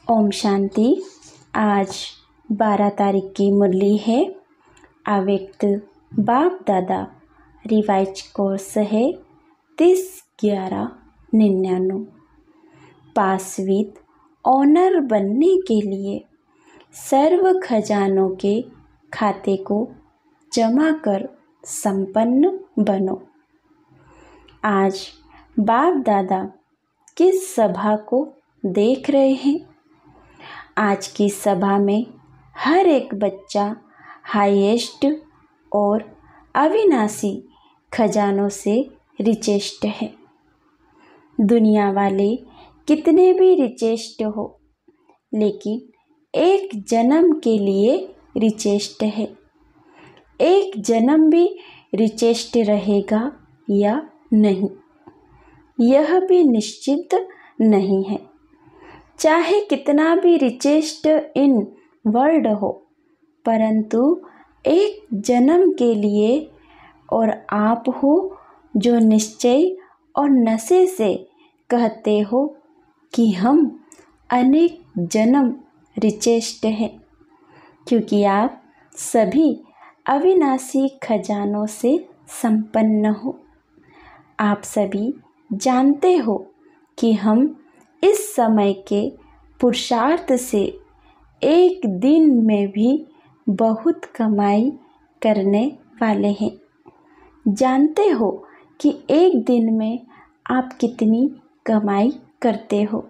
ओम शांति। आज 12 तारीख की मुरली है। अव्यक्त बाप दादा रिवाइज कोर्स है 30/11/99। पास विद ऑनर बनने के लिए सर्व खजानों के खाते को जमा कर संपन्न बनो। आज बाप दादा किस सभा को देख रहे हैं? आज की सभा में हर एक बच्चा हाईएस्ट और अविनाशी खजानों से रिचेस्ट है। दुनिया वाले कितने भी रिचेस्ट हो, लेकिन एक जन्म के लिए रिचेस्ट है। एक जन्म भी रिचेस्ट रहेगा या नहीं, यह भी निश्चित नहीं है। चाहे कितना भी रिचेस्ट इन वर्ल्ड हो, परंतु एक जन्म के लिए और आप हो जो निश्चय और नशे से कहते हो कि हम अनेक जन्म रिचेस्ट हैं, क्योंकि आप सभी अविनाशी खजानों से संपन्न हो। आप सभी जानते हो कि हम इस समय के पुरुषार्थ से एक दिन में भी बहुत कमाई करने वाले हैं। जानते हो कि एक दिन में आप कितनी कमाई करते हो,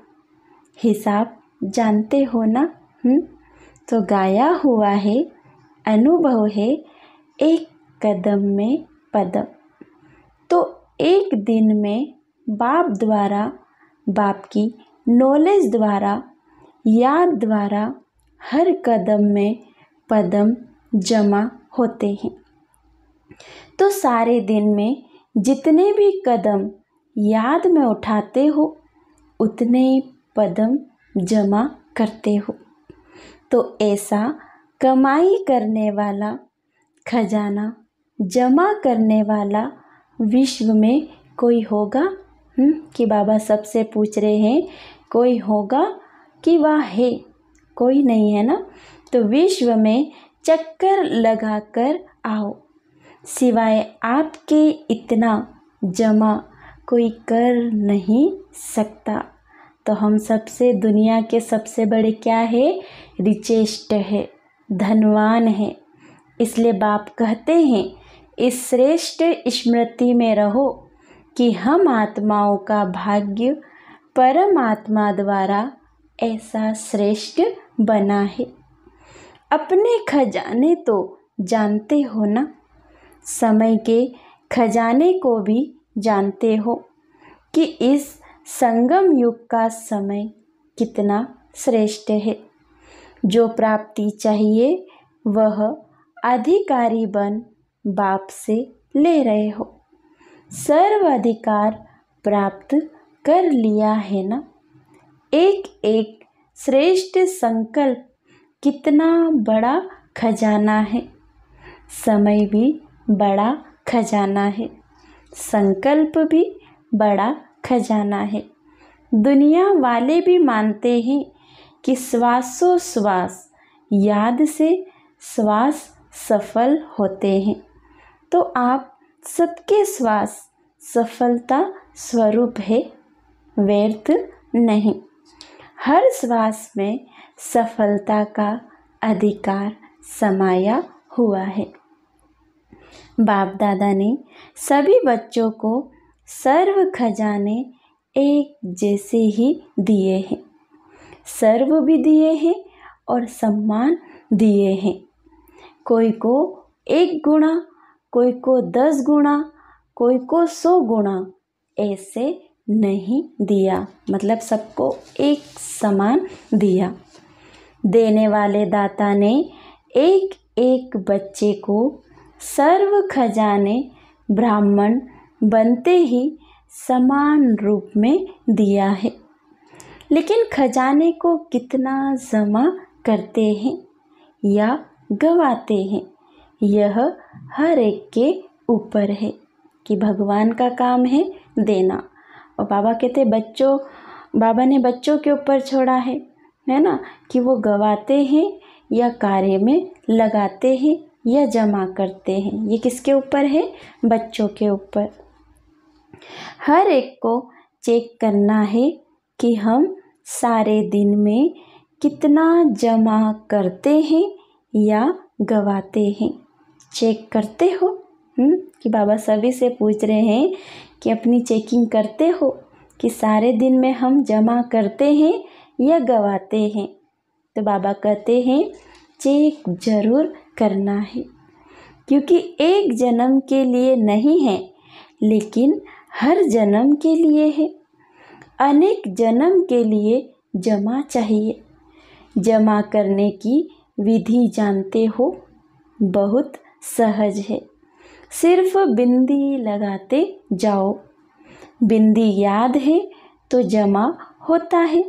हिसाब जानते हो ना? तो गाया हुआ है, अनुभव है, एक कदम में पदम। तो एक दिन में बाप द्वारा, बाप की नॉलेज द्वारा, याद द्वारा हर कदम में पदम जमा होते हैं। तो सारे दिन में जितने भी कदम याद में उठाते हो, उतने पदम जमा करते हो। तो ऐसा कमाई करने वाला, खजाना जमा करने वाला विश्व में कोई होगा? कि बाबा सबसे पूछ रहे हैं, कोई होगा कि वह है? कोई नहीं है ना। तो विश्व में चक्कर लगाकर आओ, सिवाय आपके इतना जमा कोई कर नहीं सकता। तो हम सबसे दुनिया के सबसे बड़े क्या है? रिचेस्ट है, धनवान है। इसलिए बाप कहते हैं, इस श्रेष्ठ स्मृति में रहो कि हम आत्माओं का भाग्य परमात्मा द्वारा ऐसा श्रेष्ठ बना है। अपने खजाने तो जानते हो ना, समय के खजाने को भी जानते हो कि इस संगम युग का समय कितना श्रेष्ठ है। जो प्राप्ति चाहिए वह अधिकारी बन बाप से ले रहे हो। सर्व अधिकार प्राप्त कर लिया है ना। एक एक श्रेष्ठ संकल्प कितना बड़ा खजाना है। समय भी बड़ा खजाना है, संकल्प भी बड़ा खजाना है। दुनिया वाले भी मानते हैं कि श्वासोश्वास याद से श्वास सफल होते हैं। तो आप सबके श्वास सफलता स्वरूप है, व्यर्थ नहीं। हर श्वास में सफलता का अधिकार समाया हुआ है। बाप दादा ने सभी बच्चों को सर्व खजाने एक जैसे ही दिए हैं। सर्व भी दिए हैं और सम्मान दिए हैं। कोई को 1 गुना, कोई को 10 गुना, कोई को 100 गुना, ऐसे नहीं दिया। मतलब सबको एक समान दिया। देने वाले दाता ने एक एक बच्चे को सर्व खजाने ब्राह्मण बनते ही समान रूप में दिया है। लेकिन खजाने को कितना जमा करते हैं या गवाते हैं, यह हर एक के ऊपर है। कि भगवान का काम है देना, और बाबा कहते बाबा ने बच्चों के ऊपर छोड़ा है। है ना, कि वो गवाते हैं या कार्य में लगाते हैं या जमा करते हैं। ये किसके ऊपर है? बच्चों के ऊपर। हर एक को चेक करना है कि हम सारे दिन में कितना जमा करते हैं या गवाते हैं। चेक करते हो? कि बाबा सभी से पूछ रहे हैं कि अपनी चेकिंग करते हो कि सारे दिन में हम जमा करते हैं या गवाते हैं। तो बाबा कहते हैं चेक जरूर करना है, क्योंकि एक जन्म के लिए नहीं है, लेकिन हर जन्म के लिए है। अनेक जन्म के लिए जमा चाहिए। जमा करने की विधि जानते हो? बहुत सहज है। सिर्फ बिंदी लगाते जाओ। बिंदी याद है तो जमा होता है।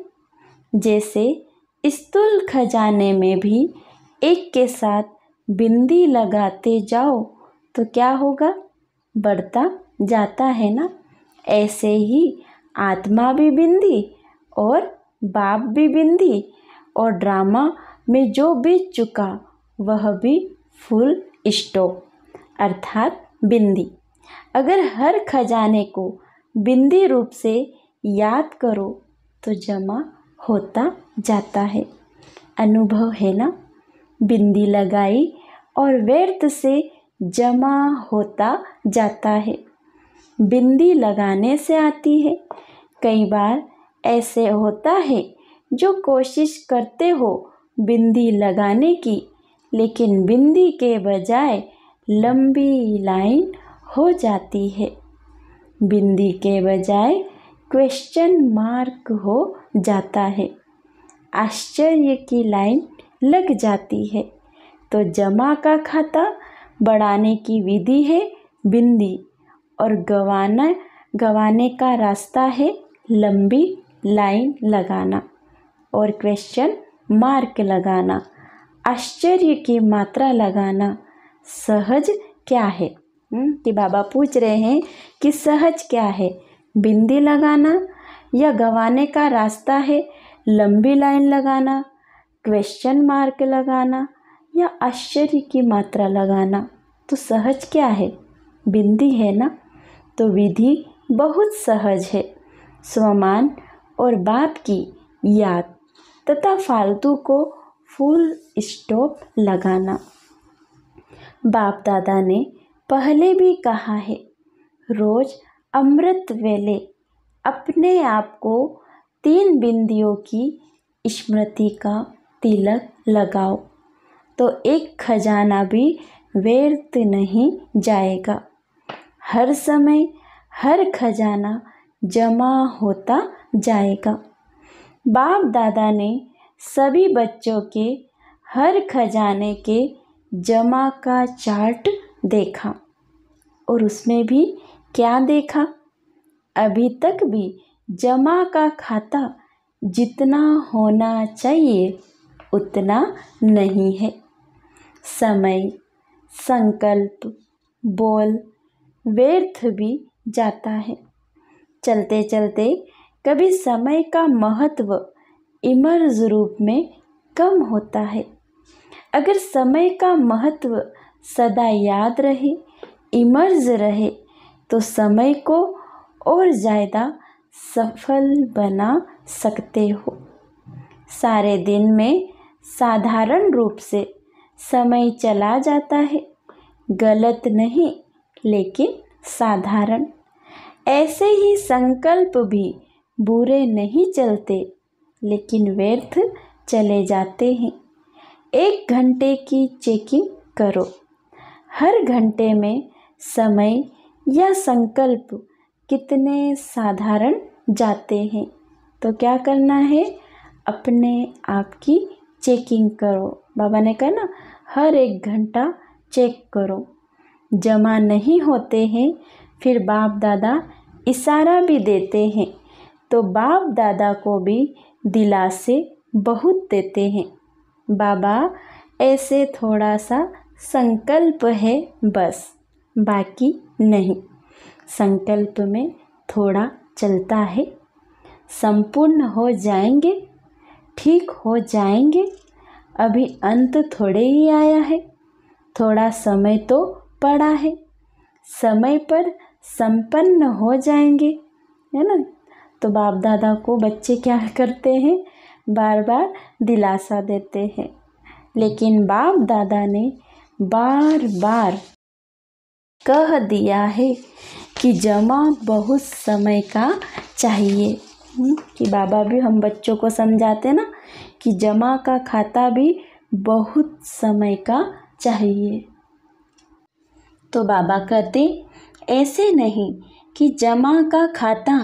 जैसे स्थूल खजाने में भी एक के साथ बिंदी लगाते जाओ तो क्या होगा? बढ़ता जाता है ना। ऐसे ही आत्मा भी बिंदी और बाप भी बिंदी और ड्रामा में जो बीत चुका वह भी फुल स्टॉप अर्थात बिंदी। अगर हर खजाने को बिंदी रूप से याद करो तो जमा होता जाता है। अनुभव है ना? बिंदी लगाई और व्यर्थ से जमा होता जाता है। बिंदी लगाने से आती है। कई बार ऐसे होता है जो कोशिश करते हो बिंदी लगाने की, लेकिन बिंदी के बजाय लंबी लाइन हो जाती है। बिंदी के बजाय क्वेश्चन मार्क हो जाता है। आश्चर्य की लाइन लग जाती है। तो जमा का खाता बढ़ाने की विधि है बिंदी और गवाने का रास्ता है लंबी लाइन लगाना और क्वेश्चन मार्क लगाना। आश्चर्य की मात्रा लगाना। सहज क्या है? कि बाबा पूछ रहे हैं कि सहज क्या है? बिंदी लगाना या गवाने का रास्ता है लंबी लाइन लगाना, क्वेश्चन मार्क लगाना या आश्चर्य की मात्रा लगाना। तो सहज क्या है? बिंदी है ना। तो विधि बहुत सहज है। स्वमान और बाप की याद तथा फालतू को फुल स्टॉप लगाना। बाप दादा ने पहले भी कहा है, रोज अमृत वेले अपने आप को 3 बिंदियों की स्मृति का तिलक लगाओ तो एक खजाना भी व्यर्थ नहीं जाएगा। हर समय हर खजाना जमा होता जाएगा। बाप दादा ने सभी बच्चों के हर खजाने के जमा का चार्ट देखा और उसमें भी क्या देखा? अभी तक भी जमा का खाता जितना होना चाहिए उतना नहीं है। समय, संकल्प, बोल व्यर्थ भी जाता है। चलते चलते कभी समय का महत्व इमर्ज रूप में कम होता है। अगर समय का महत्व सदा याद रहे, इमर्ज रहे, तो समय को और ज़्यादा सफल बना सकते हो। सारे दिन में साधारण रूप से समय चला जाता है। गलत नहीं, लेकिन साधारण। ऐसे ही संकल्प भी बुरे नहीं चलते, लेकिन व्यर्थ चले जाते हैं। 1 घंटे की चेकिंग करो। हर घंटे में समय या संकल्प कितने साधारण जाते हैं। तो क्या करना है? अपने आप की चेकिंग करो। बाबा ने कहा ना, हर 1 घंटा चेक करो। जमा नहीं होते हैं, फिर बाप दादा इशारा भी देते हैं, तो बाप दादा को भी दिलासे बहुत देते हैं। बाबा ऐसे थोड़ा सा संकल्प है बस, बाकी नहीं। संकल्प में थोड़ा चलता है। संपूर्ण हो जाएंगे। ठीक हो जाएंगे। अभी अंत थोड़े ही आया है, थोड़ा समय तो पड़ा है, समय पर संपन्न हो जाएंगे, है ना। तो बाप दादा को बच्चे क्या करते हैं, बार बार दिलासा देते हैं। लेकिन बाप दादा ने बार बार कह दिया है कि जमा बहुत समय का चाहिए। कि बाबा भी हम बच्चों को समझाते ना कि जमा का खाता भी बहुत समय का चाहिए। तो बाबा कहते ऐसे नहीं कि जमा का खाता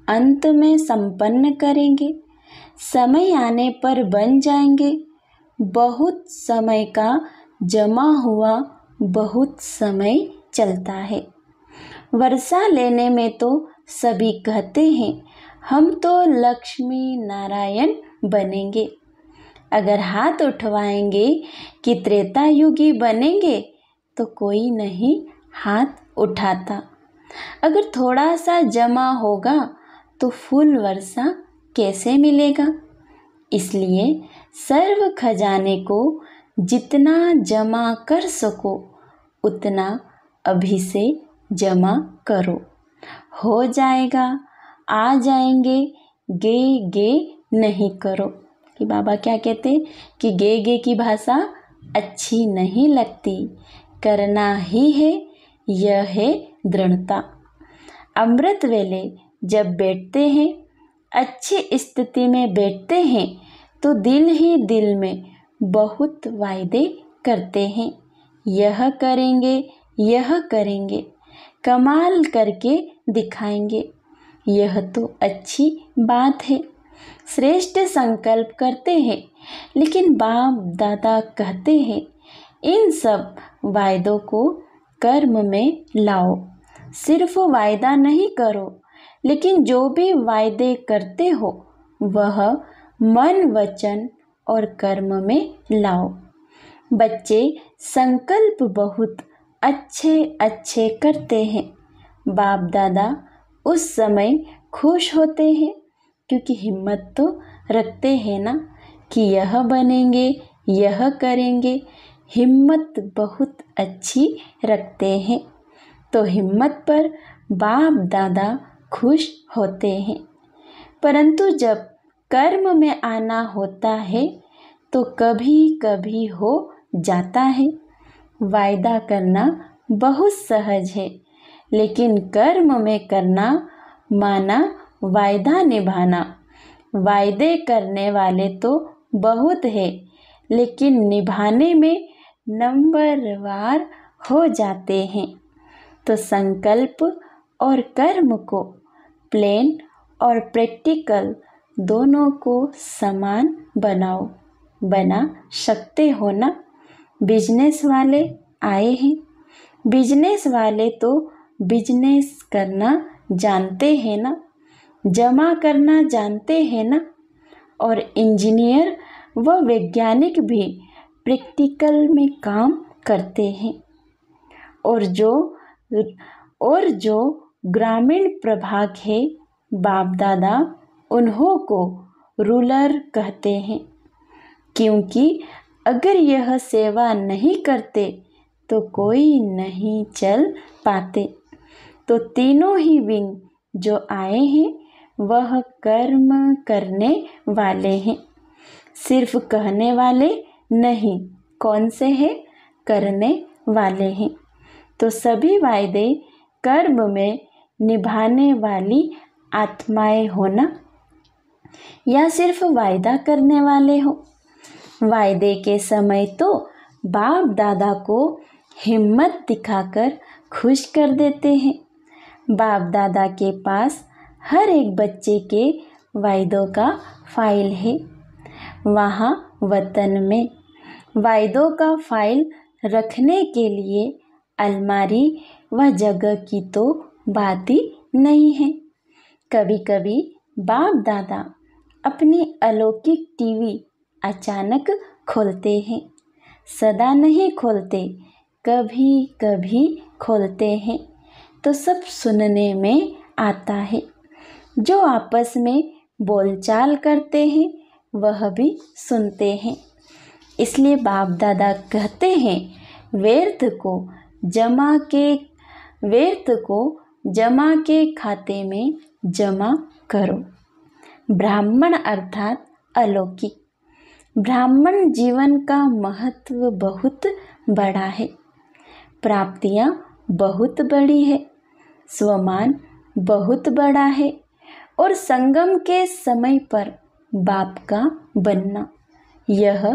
अंत में संपन्न करेंगे, समय आने पर बन जाएंगे। बहुत समय का जमा हुआ बहुत समय चलता है। वर्षा लेने में तो सभी कहते हैं हम तो लक्ष्मी नारायण बनेंगे। अगर हाथ उठवाएंगे कि त्रेता युगी बनेंगे तो कोई नहीं हाथ उठाता। अगर थोड़ा सा जमा होगा तो फूल वर्षा कैसे मिलेगा। इसलिए सर्व खजाने को जितना जमा कर सको उतना अभी से जमा करो, हो जाएगा, आ जाएंगे। गे गे नहीं करो। कि बाबा क्या कहते कि गे गे की भाषा अच्छी नहीं लगती, करना ही है, यह है दृढ़ता। अमृत वेले जब बैठते हैं, अच्छी स्थिति में बैठते हैं तो दिल ही दिल में बहुत वायदे करते हैं, यह करेंगे, यह करेंगे, कमाल करके दिखाएंगे। यह तो अच्छी बात है, श्रेष्ठ संकल्प करते हैं। लेकिन बाप दादा कहते हैं इन सब वायदों को कर्म में लाओ। सिर्फ वायदा नहीं करो, लेकिन जो भी वायदे करते हो वह मन वचन और कर्म में लाओ। बच्चे संकल्प बहुत अच्छे अच्छे करते हैं। बाप दादा उस समय खुश होते हैं क्योंकि हिम्मत तो रखते हैं ना कि यह बनेंगे, यह करेंगे। हिम्मत बहुत अच्छी रखते हैं तो हिम्मत पर बाप दादा खुश होते हैं। परंतु जब कर्म में आना होता है तो कभी कभी हो जाता है। वायदा करना बहुत सहज है, लेकिन कर्म में करना माना वायदा निभाना। वायदे करने वाले तो बहुत है, लेकिन निभाने में नंबरवार हो जाते हैं। तो संकल्प और कर्म को प्लेन और प्रैक्टिकल दोनों को समान बनाओ। बना सकते हो ना। बिजनेस वाले आए हैं, बिजनेस वाले तो बिजनेस करना जानते हैं ना, जमा करना जानते हैं ना। और इंजीनियर व वैज्ञानिक भी प्रैक्टिकल में काम करते हैं। और जो ग्रामीण प्रभाग है, बाप दादा उन्हों को रूरल कहते हैं, क्योंकि अगर यह सेवा नहीं करते तो कोई नहीं चल पाते। तो तीनों ही विंग जो आए हैं वह कर्म करने वाले हैं, सिर्फ कहने वाले नहीं। कौन से हैं? करने वाले हैं। तो सभी वायदे कर्म में निभाने वाली आत्माएं हो ना, या सिर्फ वायदा करने वाले हो। वायदे के समय तो बाप दादा को हिम्मत दिखाकर खुश कर देते हैं। बाप दादा के पास हर एक बच्चे के वायदों का फाइल है। वहाँ वतन में वायदों का फाइल रखने के लिए अलमारी व जगह की तो बात ही नहीं है। कभी कभी बाप दादा अपनी अलौकिक टीवी अचानक खोलते हैं, सदा नहीं खोलते, कभी कभी खोलते हैं तो सब सुनने में आता है। जो आपस में बोलचाल करते हैं वह भी सुनते हैं। इसलिए बाप दादा कहते हैं, व्यर्थ को जमा के खाते में जमा करो। ब्राह्मण अर्थात अलौकिक। ब्राह्मण जीवन का महत्व बहुत बड़ा है, प्राप्तियां बहुत बड़ी है, स्वमान बहुत बड़ा है और संगम के समय पर बाप का बनना, यह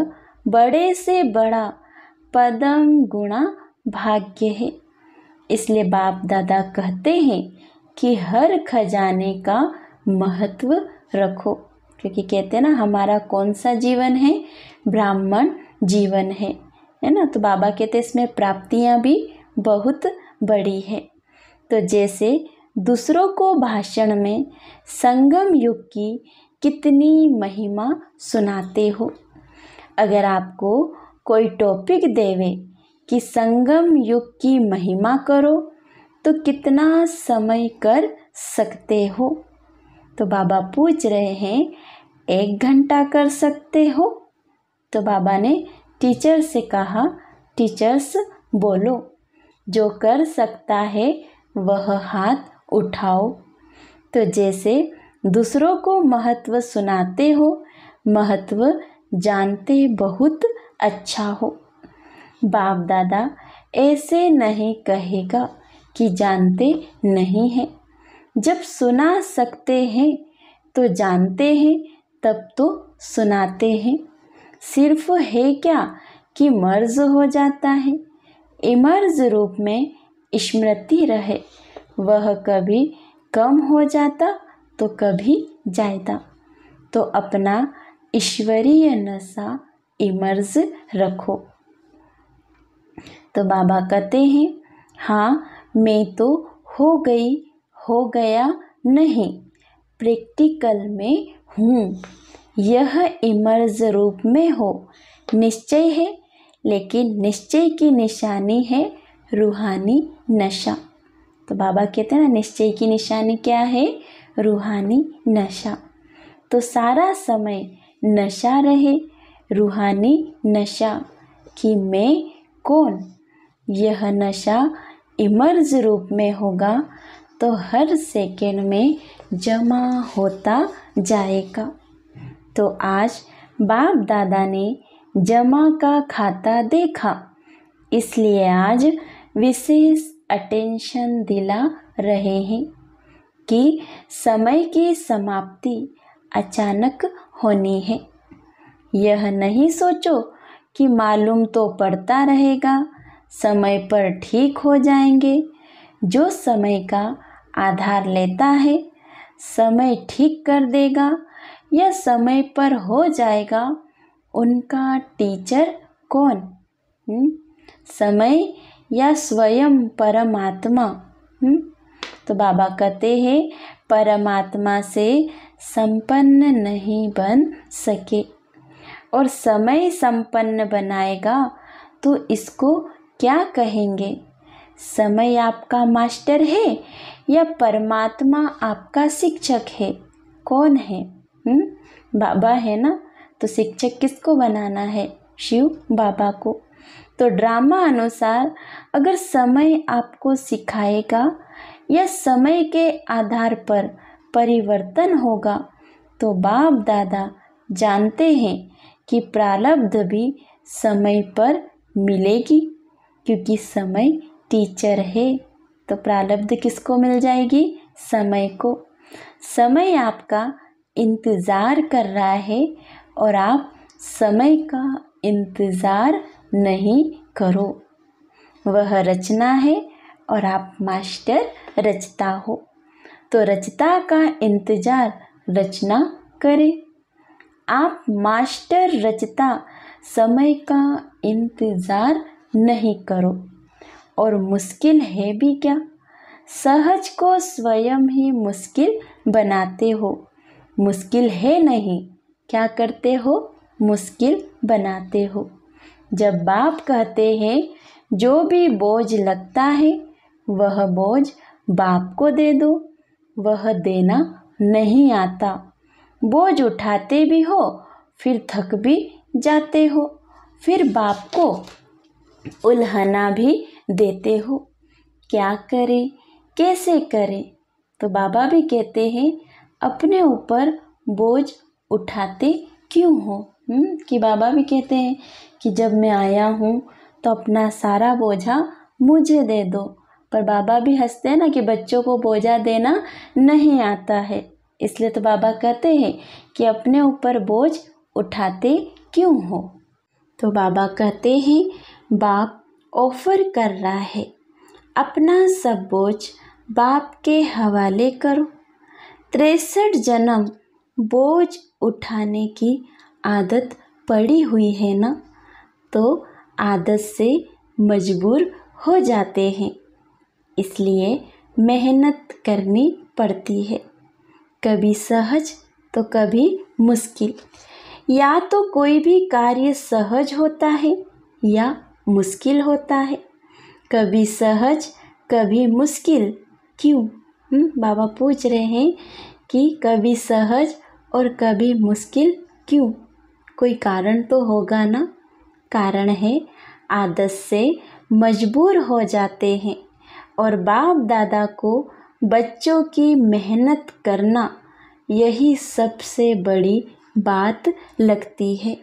बड़े से बड़ा पदम गुणा भाग्य है। इसलिए बाप दादा कहते हैं कि हर खजाने का महत्व रखो, क्योंकि कहते हैं ना हमारा कौन सा जीवन है, ब्राह्मण जीवन है ना। तो बाबा कहते हैं इसमें प्राप्तियां भी बहुत बड़ी है। तो जैसे दूसरों को भाषण में संगम युग की कितनी महिमा सुनाते हो। अगर आपको कोई टॉपिक देवे कि संगम युग की महिमा करो तो कितना समय कर सकते हो। तो बाबा पूछ रहे हैं 1 घंटा कर सकते हो। तो बाबा ने टीचर से कहा, टीचर्स बोलो, जो कर सकता है वह हाथ उठाओ। तो जैसे दूसरों को महत्व सुनाते हो, महत्व जानते बहुत अच्छा हो। बाप दादा ऐसे नहीं कहेगा कि जानते नहीं हैं। जब सुना सकते हैं तो जानते हैं, तब तो सुनाते हैं। सिर्फ है क्या कि मर्ज हो जाता है। इमर्ज रूप में स्मृति रहे, वह कभी कम हो जाता तो कभी ज़्यादा। तो अपना ईश्वरीय नशा इमर्ज रखो। तो बाबा कहते हैं, हाँ मैं तो हो गया नहीं, प्रैक्टिकल में हूँ। यह इमर्ज रूप में हो, निश्चय है, लेकिन निश्चय की निशानी है रूहानी नशा। तो बाबा कहते हैं ना, निश्चय की निशानी क्या है, रूहानी नशा। तो सारा समय नशा रहे, रूहानी नशा कि मैं कौन। यह नशा इमर्ज रूप में होगा तो हर सेकंड में जमा होता जाएगा। तो आज बाप दादा ने जमा का खाता देखा, इसलिए आज विशेष अटेंशन दिला रहे हैं कि समय की समाप्ति अचानक होनी है। यह नहीं सोचो कि मालूम तो पड़ता रहेगा, समय पर ठीक हो जाएंगे। जो समय का आधार लेता है, समय ठीक कर देगा या समय पर हो जाएगा। उनका टीचर कौन? समय या स्वयं परमात्मा? तो बाबा कहते हैं, परमात्मा से संपन्न नहीं बन सके और समय संपन्न बनाएगा तो इसको क्या कहेंगे? समय आपका मास्टर है या परमात्मा आपका शिक्षक है? कौन है? बाबा है ना। तो शिक्षक किसको बनाना है? शिव बाबा को। तो ड्रामा अनुसार अगर समय आपको सिखाएगा या समय के आधार पर परिवर्तन होगा तो बाप दादा जानते हैं कि प्रारब्ध भी समय पर मिलेगी, क्योंकि समय टीचर है। तो प्रारब्ध किसको मिल जाएगी? समय को। समय आपका इंतज़ार कर रहा है और आप समय का इंतज़ार नहीं करो। वह रचना है और आप मास्टर रचता हो। तो रचता का इंतज़ार रचना करें। आप मास्टर रचता समय का इंतज़ार नहीं करो। और मुश्किल है भी क्या? सहज को स्वयं ही मुश्किल बनाते हो। मुश्किल है नहीं, क्या करते हो? मुश्किल बनाते हो। जब बाप कहते हैं जो भी बोझ लगता है वह बोझ बाप को दे दो, वह देना नहीं आता। बोझ उठाते भी हो फिर थक भी जाते हो, फिर बाप को उल्हाना भी देते हो। क्या करें, कैसे करें? तो बाबा भी कहते हैं अपने ऊपर बोझ उठाते क्यों हो? कि बाबा भी कहते हैं कि जब मैं आया हूँ तो अपना सारा बोझा मुझे दे दो। पर बाबा भी हंसते हैं ना कि बच्चों को बोझा देना नहीं आता है, इसलिए तो बाबा कहते हैं कि अपने ऊपर बोझ उठाते क्यों हो? तो बाबा कहते हैं बाप ऑफर कर रहा है, अपना सब बोझ बाप के हवाले करो। 63 जन्म बोझ उठाने की आदत पड़ी हुई है ना, तो आदत से मजबूर हो जाते हैं, इसलिए मेहनत करनी पड़ती है। कभी सहज तो कभी मुश्किल। या तो कोई भी कार्य सहज होता है या मुश्किल होता है। कभी सहज कभी मुश्किल क्यों? बाबा पूछ रहे हैं कि कभी सहज और कभी मुश्किल क्यों? कोई कारण तो होगा ना। कारण है आदत से मजबूर हो जाते हैं और बाप दादा को बच्चों की मेहनत करना यही सबसे बड़ी बात लगती है।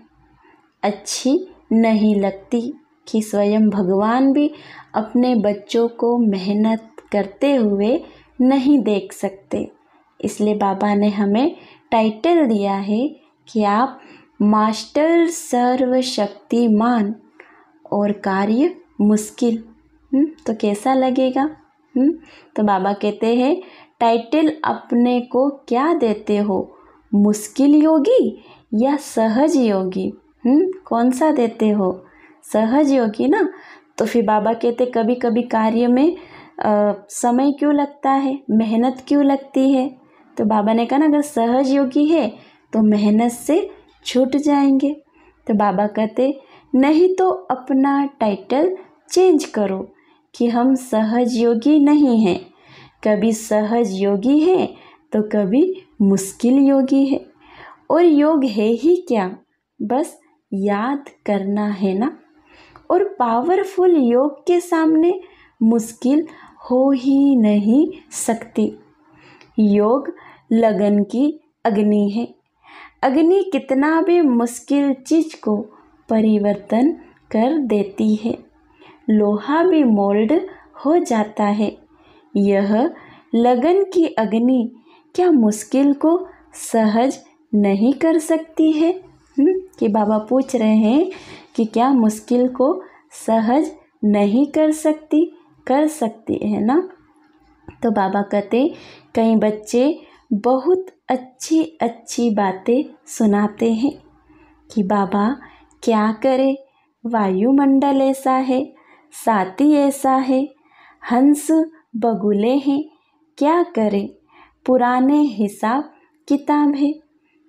अच्छी नहीं लगती कि स्वयं भगवान भी अपने बच्चों को मेहनत करते हुए नहीं देख सकते। इसलिए बाबा ने हमें टाइटल दिया है कि आप मास्टर सर्वशक्तिमान और कार्य मुश्किल। तो कैसा लगेगा? तो बाबा कहते हैं टाइटल अपने को क्या देते हो, मुश्किल योगी या सहज योगी? कौन सा देते हो? सहज योगी ना। तो फिर बाबा कहते कभी कभी कार्य में समय क्यों लगता है, मेहनत क्यों लगती है? तो बाबा ने कहा ना अगर सहज योगी है तो मेहनत से छूट जाएंगे। तो बाबा कहते नहीं तो अपना टाइटल चेंज करो कि हम सहज योगी नहीं हैं, कभी सहज योगी है तो कभी मुश्किल योगी है। और योग है ही क्या, बस याद करना है ना। और पावरफुल योग के सामने मुश्किल हो ही नहीं सकती। योग लगन की अग्नि है। अग्नि कितना भी मुश्किल चीज को परिवर्तन कर देती है। लोहा भी मोल्ड हो जाता है। यह लगन की अग्नि क्या मुश्किल को सहज नहीं कर सकती है? कि बाबा पूछ रहे हैं कि क्या मुश्किल को सहज नहीं कर सकती? कर सकती है ना। तो बाबा कहते कई बच्चे बहुत अच्छी अच्छी बातें सुनाते हैं कि बाबा क्या करे, वायुमंडल ऐसा है, साथी ऐसा है, हंस बगुले हैं, क्या करे, पुराने हिसाब किताब है।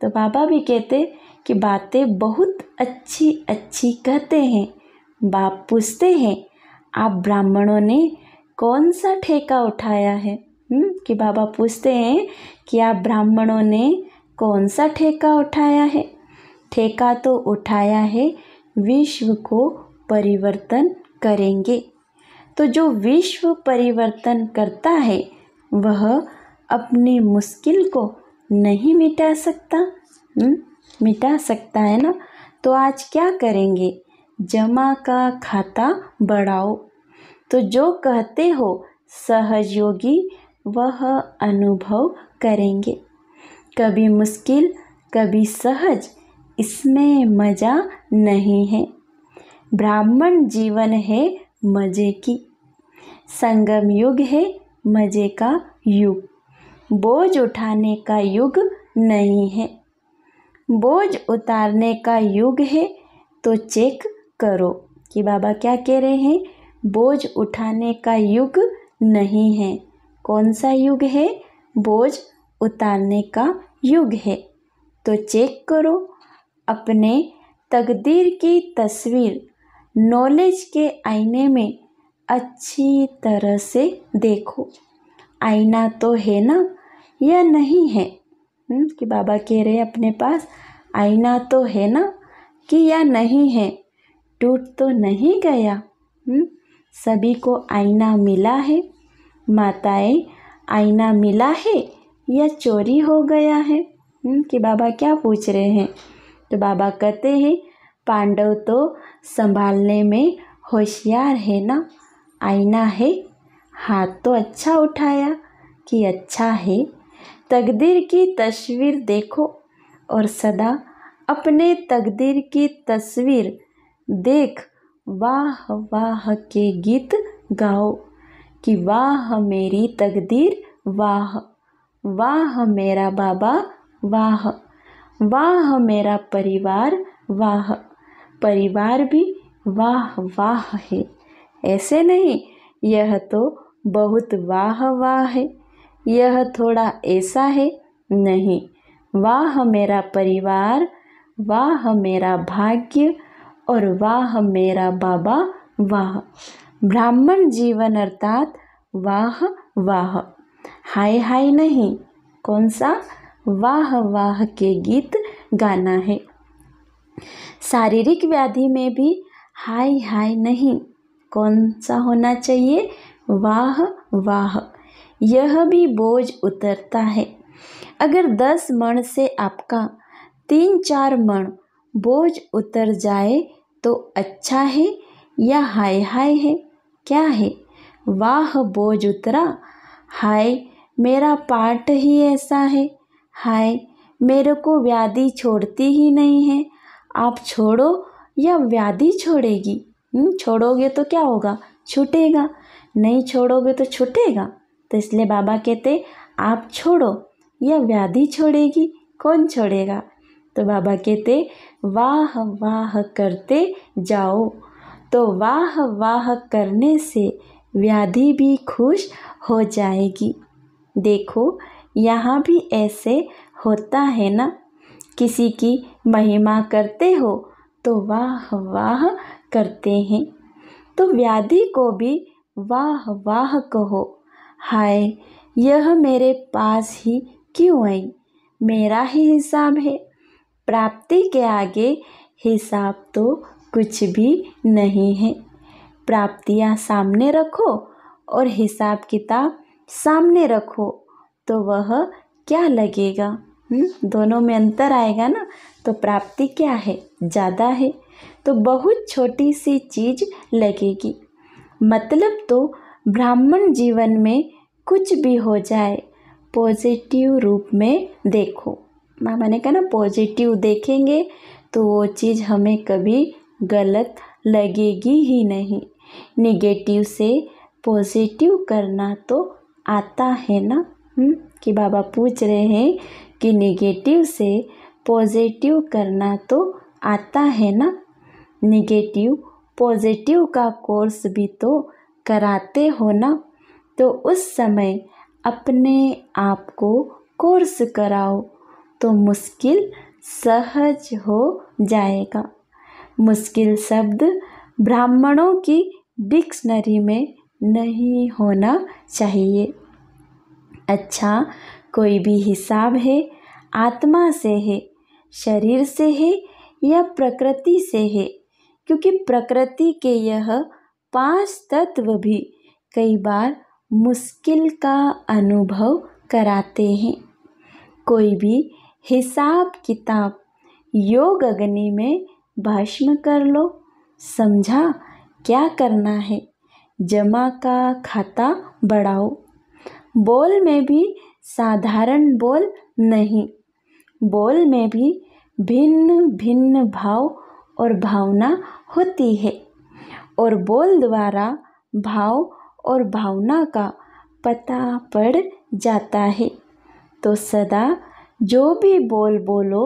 तो बाबा भी कहते कि बातें बहुत अच्छी अच्छी कहते हैं। बाप पूछते हैं आप ब्राह्मणों ने कौन सा ठेका उठाया है? कि बाबा पूछते हैं कि आप ब्राह्मणों ने कौन सा ठेका उठाया है? ठेका तो उठाया है विश्व को परिवर्तन करेंगे। तो जो विश्व परिवर्तन करता है वह अपनी मुश्किल को नहीं मिटा सकता। मिटा सकता है ना। तो आज क्या करेंगे, जमा का खाता बढ़ाओ। तो जो कहते हो सहयोगी वह अनुभव करेंगे। कभी मुश्किल कभी सहज, इसमें मजा नहीं है। ब्राह्मण जीवन है मजे की, संगम युग है मजे का युग। बोझ उठाने का युग नहीं है, बोझ उतारने का युग है। तो चेक करो कि बाबा क्या कह रहे हैं, बोझ उठाने का युग नहीं है। कौन सा युग है? बोझ उतारने का युग है। तो चेक करो अपने तकदीर की तस्वीर नॉलेज के आईने में अच्छी तरह से देखो। आईना तो है ना या नहीं है? कि बाबा कह रहे हैं अपने पास आईना तो है ना कि या नहीं है, टूट तो नहीं गया। सभी को आईना मिला है। माताएं, आईना मिला है या चोरी हो गया है? कि बाबा क्या पूछ रहे हैं? तो बाबा कहते हैं पांडव तो संभालने में होशियार है ना। आईना है, हाथ तो अच्छा उठाया कि अच्छा है। तकदीर की तस्वीर देखो और सदा अपने तकदीर की तस्वीर देख वाह वाह के गीत गाओ कि वाह मेरी तकदीर वाह, वाह मेरा बाबा वाह, वाह मेरा परिवार वाह, परिवार भी वाह वाह है। ऐसे नहीं यह तो बहुत वाह वाह है, यह थोड़ा ऐसा है नहीं। वाह मेरा परिवार, वाह मेरा भाग्य और वाह मेरा बाबा वाह। ब्राह्मण जीवन अर्थात वाह वाह, हाय हाय नहीं। कौन सा? वाह वाह के गीत गाना है। शारीरिक व्याधि में भी हाय हाय नहीं। कौन सा होना चाहिए? वाह वाह। यह भी बोझ उतरता है। अगर 10 मण से आपका 3-4 मण बोझ उतर जाए तो अच्छा है या हाय हाय है? क्या है? वाह बोझ उतरा, हाय मेरा पाठ ही ऐसा है, हाय मेरे को व्याधि छोड़ती ही नहीं है। आप छोड़ो या व्याधि छोड़ेगी? छोड़ोगे तो क्या होगा? छूटेगा। नहीं छोड़ोगे तो छूटेगा। तो इसलिए बाबा कहते आप छोड़ो या व्याधि छोड़ेगी? कौन छोड़ेगा? तो बाबा कहते वाह वाह करते जाओ, तो वाह वाह करने से व्याधि भी खुश हो जाएगी। देखो यहाँ भी ऐसे होता है ना, किसी की महिमा करते हो तो वाह वाह करते हैं, तो व्याधि को भी वाह वाह कहो। हाय यह मेरे पास ही क्यों आई, मेरा ही हिसाब है। प्राप्ति के आगे हिसाब तो कुछ भी नहीं है। प्राप्तियाँ सामने रखो और हिसाब किताब सामने रखो तो वह क्या लगेगा? दोनों में अंतर आएगा ना। तो प्राप्ति क्या है? ज़्यादा है तो बहुत छोटी सी चीज़ लगेगी। मतलब तो ब्राह्मण जीवन में कुछ भी हो जाए पॉजिटिव रूप में देखो। मामा ने कहा ना पॉजिटिव देखेंगे तो वो चीज़ हमें कभी गलत लगेगी ही नहीं। निगेटिव से पॉजिटिव करना तो आता है ना। कि बाबा पूछ रहे हैं कि निगेटिव से पॉजिटिव करना तो आता है ना। निगेटिव पॉजिटिव का कोर्स भी तो कराते हो ना। तो उस समय अपने आप को कोर्स कराओ तो मुश्किल सहज हो जाएगा। मुश्किल शब्द ब्राह्मणों की डिक्शनरी में नहीं होना चाहिए। अच्छा कोई भी हिसाब है, आत्मा से है, शरीर से है या प्रकृति से है? क्योंकि प्रकृति के यह 5 तत्व भी कई बार मुश्किल का अनुभव कराते हैं। कोई भी हिसाब किताब योग अग्नि में भस्म कर लो। समझा क्या करना है? जमा का खाता बढ़ाओ। बोल में भी साधारण बोल नहीं, बोल में भी भिन्न भिन्न भाव और भावना होती है और बोल द्वारा भाव और भावना का पता पड़ जाता है। तो सदा जो भी बोल बोलो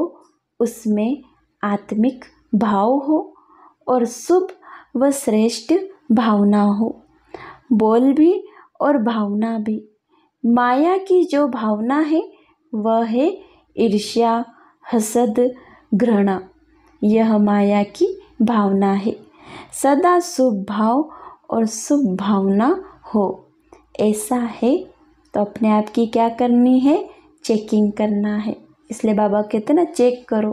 उसमें आत्मिक भाव हो और शुभ व श्रेष्ठ भावना हो। बोल भी और भावना भी। माया की जो भावना है वह है ईर्ष्या, हसद, घृणा। यह माया की भावना है। सदा शुभ भाव और शुभ भावना हो ऐसा है तो अपने आप की क्या करनी है? चेकिंग करना है। इसलिए बाबा कहते हैं ना चेक करो।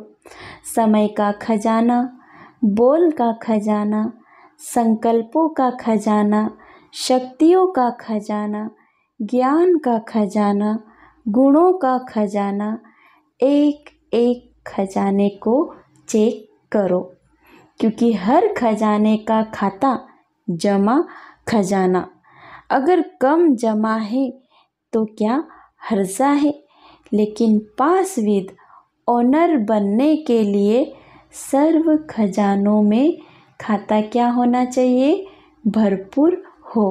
समय का खजाना, बोल का खजाना, संकल्पों का खजाना, शक्तियों का खजाना, ज्ञान का खजाना, गुणों का खजाना, एक एक खजाने को चेक करो, क्योंकि हर खजाने का खाता जमा खजाना। अगर कम जमा है तो क्या हर्जा है, लेकिन पास विद ऑनर बनने के लिए सर्व खजानों में खाता क्या होना चाहिए? भरपूर हो।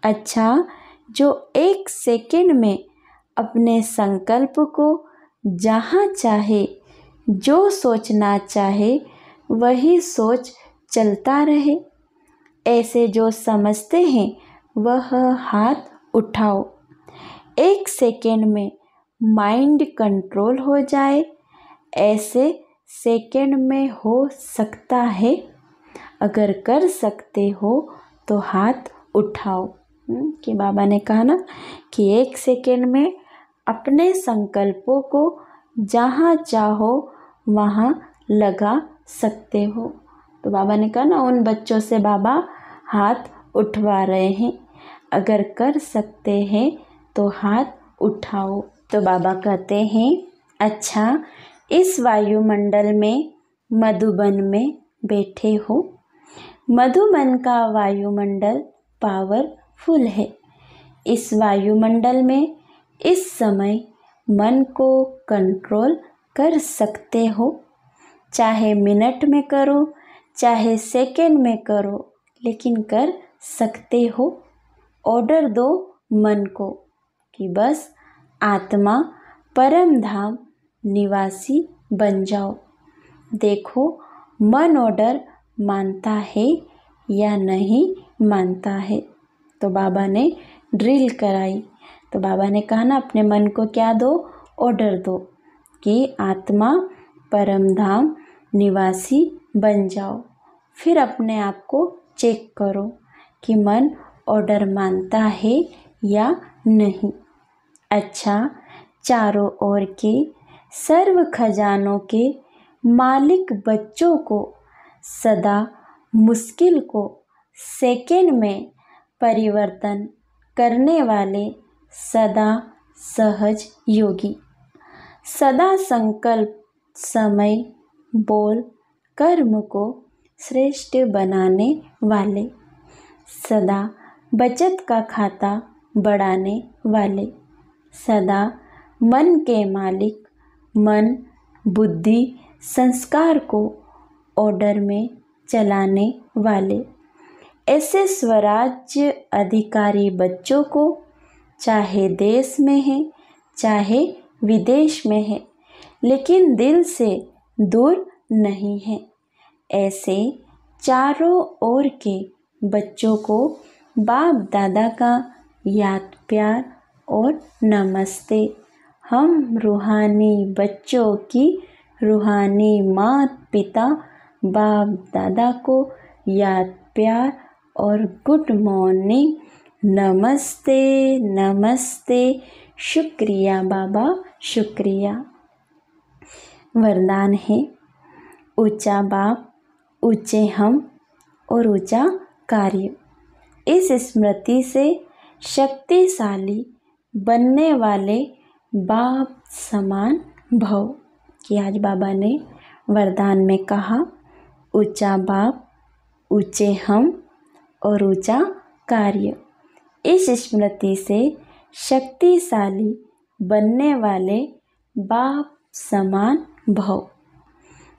अच्छा, जो 1 सेकंड में अपने संकल्प को जहाँ चाहे जो सोचना चाहे वही सोच चलता रहे, ऐसे जो समझते हैं वह हाथ उठाओ। 1 सेकंड में माइंड कंट्रोल हो जाए, ऐसे सेकंड में हो सकता है? अगर कर सकते हो तो हाथ उठाओ। कि बाबा ने कहा ना कि 1 सेकंड में अपने संकल्पों को जहाँ चाहो वहाँ लगा सकते हो। तो बाबा ने कहा ना, उन बच्चों से बाबा हाथ उठवा रहे हैं, अगर कर सकते हैं तो हाथ उठाओ। तो बाबा कहते हैं, अच्छा, इस वायुमंडल में मधुबन में बैठे हो। मधुबन का वायुमंडल पावरफुल है। इस वायुमंडल में इस समय मन को कंट्रोल कर सकते हो, चाहे मिनट में करो, चाहे सेकंड में करो, लेकिन कर सकते हो। ऑर्डर दो मन को कि बस आत्मा परम धाम निवासी बन जाओ। देखो मन ऑर्डर मानता है या नहीं मानता है। तो बाबा ने ड्रिल कराई। तो बाबा ने कहा ना, अपने मन को क्या दो? ऑर्डर दो कि आत्मा परम धाम निवासी बन जाओ। फिर अपने आप को चेक करो कि मन ऑर्डर मानता है या नहीं। अच्छा, चारों ओर के सर्व खजानों के मालिक बच्चों को सदा मुश्किल को सेकंड में परिवर्तन करने वाले सदा सहज योगी, सदा संकल्प, समय, बोल, कर्म को श्रेष्ठ बनाने वाले, सदा बचत का खाता बढ़ाने वाले, सदा मन के मालिक, मन, बुद्धि, संस्कार को ऑर्डर में चलाने वाले, ऐसे स्वराज्य अधिकारी बच्चों को, चाहे देश में है चाहे विदेश में है, लेकिन दिल से दूर नहीं है, ऐसे चारों ओर के बच्चों को बाप दादा का याद, प्यार और नमस्ते। हम रूहानी बच्चों की रूहानी माता पिता बाप दादा को याद, प्यार और गुड मॉर्निंग, नमस्ते नमस्ते, शुक्रिया बाबा, शुक्रिया। वरदान है, ऊंचा बाप, ऊंचे हम और ऊंचा कार्य। इस स्मृति से शक्तिशाली बनने वाले बाप समान भव। कि आज बाबा ने वरदान में कहा, ऊंचा बाप, ऊंचे हम और ऊंचा कार्य। इस स्मृति से शक्तिशाली बनने वाले बाप समान भव।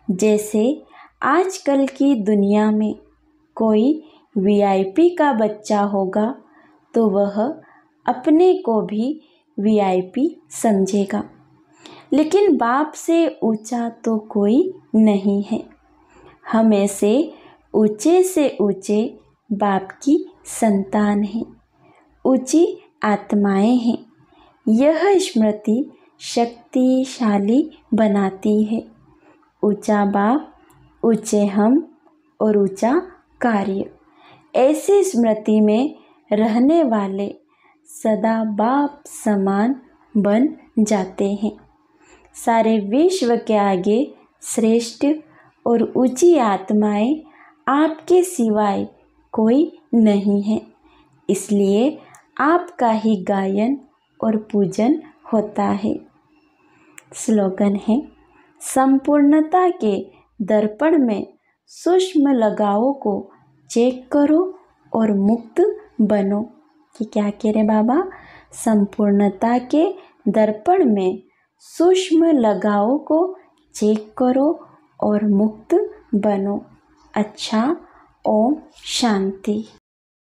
जैसे आजकल की दुनिया में कोई वीआईपी का बच्चा होगा तो वह अपने को भी वीआईपी समझेगा, लेकिन बाप से ऊंचा तो कोई नहीं है। हमें से ऊंचे बाप की संतान है, ऊंची आत्माएं हैं। यह स्मृति शक्तिशाली बनाती है। ऊंचा बाप, ऊंचे हम और ऊंचा कार्य। ऐसी स्मृति में रहने वाले सदा बाप समान बन जाते हैं। सारे विश्व के आगे श्रेष्ठ और ऊंची आत्माएं आपके सिवाय कोई नहीं है, इसलिए आपका ही गायन और पूजन होता है। स्लोगन है, संपूर्णता के दर्पण में सूक्ष्म लगावों को चेक करो और मुक्त बनो। कि क्या कह रहे बाबा? संपूर्णता के दर्पण में सूक्ष्म लगावों को चेक करो और मुक्त बनो। अच्छा, ओम शांति।